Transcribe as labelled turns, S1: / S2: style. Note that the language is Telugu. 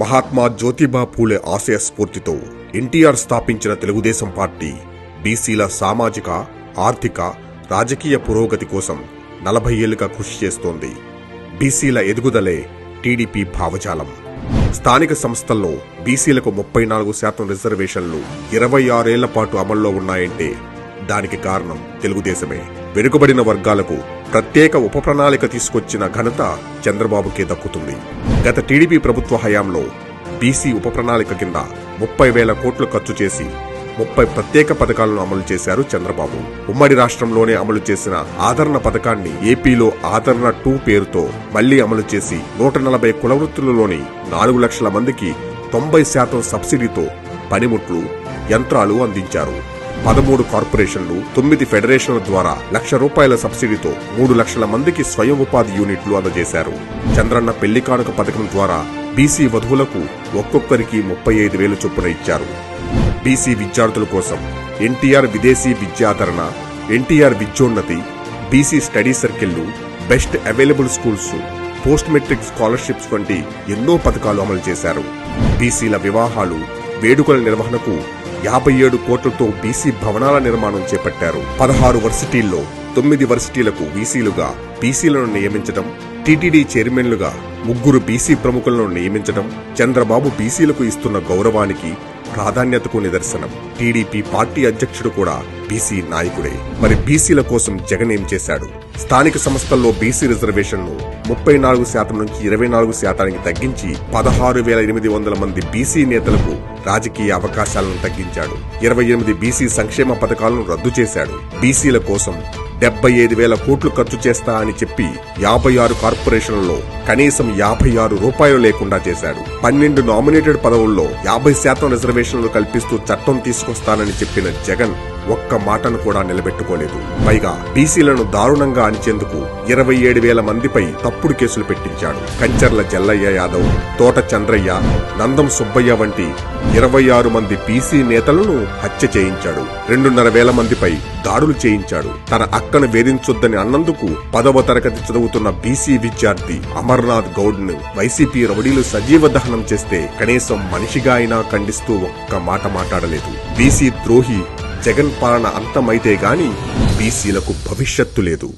S1: మహాత్మా జ్యోతిబా పూలే ఆశయ స్ఫూర్తితో ఎన్టీఆర్ స్థాపించిన తెలుగుదేశం పార్టీ బీసీల సామాజిక, ఆర్థిక, రాజకీయ పురోగతి కోసం 40 ఏళ్లుగా కృషి చేస్తోంది. బీసీల ఎదుగుదలే టీడీపీ భావజాలం. స్థానిక సంస్థల్లో బీసీలకు 34% రిజర్వేషన్లు 26 ఏళ్ల పాటు అమల్లో ఉన్నాయంటే దానికి కారణం తెలుగుదేశమే. వెనుకబడిన వర్గాలకు ప్రత్యేక ఉప ప్రణాళిక తీసుకొచ్చిన ఘనత చంద్రబాబుకే దక్కుతుంది. గత టీడీపీ ప్రభుత్వ హయాంలో బీసీ ఉప ప్రణాళిక కింద 30,000 కోట్లు ఖర్చు చేసి 30 ప్రత్యేక పథకాలను అమలు చేశారు చంద్రబాబు. ఉమ్మడి రాష్ట్రంలోనే అమలు చేసిన ఆదరణ పథకాన్ని ఏపీలో ఆదరణ 2 పేరుతో మళ్లీ అమలు చేసి 140 కులవృత్తులలోని 4 లక్షల మందికి 90% సబ్సిడీతో పనిముట్లు, యంత్రాలు అందించారు. 13 కార్పొరేషన్లు, 9 ఫెడరేషన్ల ద్వారా ₹1,00,000 సబ్సిడీతో 3 లక్షల మందికి స్వయం ఉపాధి యూనిట్లు అందజేశారు. చంద్రన్న పెళ్లి కానుక పథకం ద్వారా బీసీ వధువులకు ఒక్కొక్కరికి 35,000 చొప్పున ఇచ్చారు. బీసీ విద్యార్థుల కోసం ఎన్టీఆర్ విదేశీ విద్యాధరణ, ఎన్టీఆర్ విద్యోన్నతి, బీసీ స్టడీ సర్కిళ్లు, best available schools, post matric scholarships వంటి ఎన్నో పథకాలు అమలు చేశారు. బీసీల వివాహాలు, వేడుకల నిర్వహణకు 57 కోట్లతో బీసీ భవనాల నిర్మాణం చేపట్టారు. 16 వర్సిటీల్లో 9 వర్సిటీలకు వీసీలుగా బీసీలను నియమించడం, టీటీడీ చైర్మన్లుగా 3 బీసీ ప్రముఖులను నియమించడం చంద్రబాబు బీసీలకు ఇస్తున్న గౌరవానికి, ప్రాధాన్యతకు నిదర్శనం. టీడీపీ పార్టీ అధ్యక్షుడు కూడా బీసీ నాయకుడే. మరి బీసీల కోసం జగన్ ఏం చేశాడు? స్థానిక సంస్థల్లో బీసీ రిజర్వేషన్ను 34% నుంచి 24% తగ్గించి 16,800 మంది బీసీ నేతలకు రాజకీయ అవకాశాలను తగ్గించాడు. 28 బీసీ సంక్షేమ పథకాలను రద్దు చేశాడు. బీసీల కోసం 75,000 కోట్లు ఖర్చు చేస్తా అని చెప్పి 56 కార్పొరేషన్లలో కనీసం ₹56 లేకుండా చేశాడు. 12 నామినేటెడ్ పదవుల్లో 50% రిజర్వేషన్లు కల్పిస్తూ చట్టం తీసుకొస్తానని చెప్పిన జగన్ ఒక్క మాటను కూడా నిలబెట్టుకోలేదు. పైగా బీసీలను దారుణంగా అణిచేందుకు 27,000 మందిపై తప్పుడు కేసులు పెట్టించాడు. కంచర్ల జల్లయ్య యాదవ్, తోట చంద్రయ్య, నందం సుబ్బయ్య వంటి 26 మంది బీసీ నేతలను హత్య చేయించాడు. 2,500 మందిపై దాడులు చేయించాడు. తన అక్కను వేధించొద్దని అన్నందుకు 10వ తరగతి చదువుతున్న బీసీ విద్యార్థి అమర్నాథ్ గౌడ్ ను వైసీపీ రౌడీలు సజీవ దహనం చేస్తే కనీసం మనిషిగా అయినా ఖండిస్తూ ఒక్క మాట మాట్లాడలేదు. బీసీ ద్రోహి జగన్ పాలన అంతమైతే గాని బీసీలకు భవిష్యత్తు లేదు.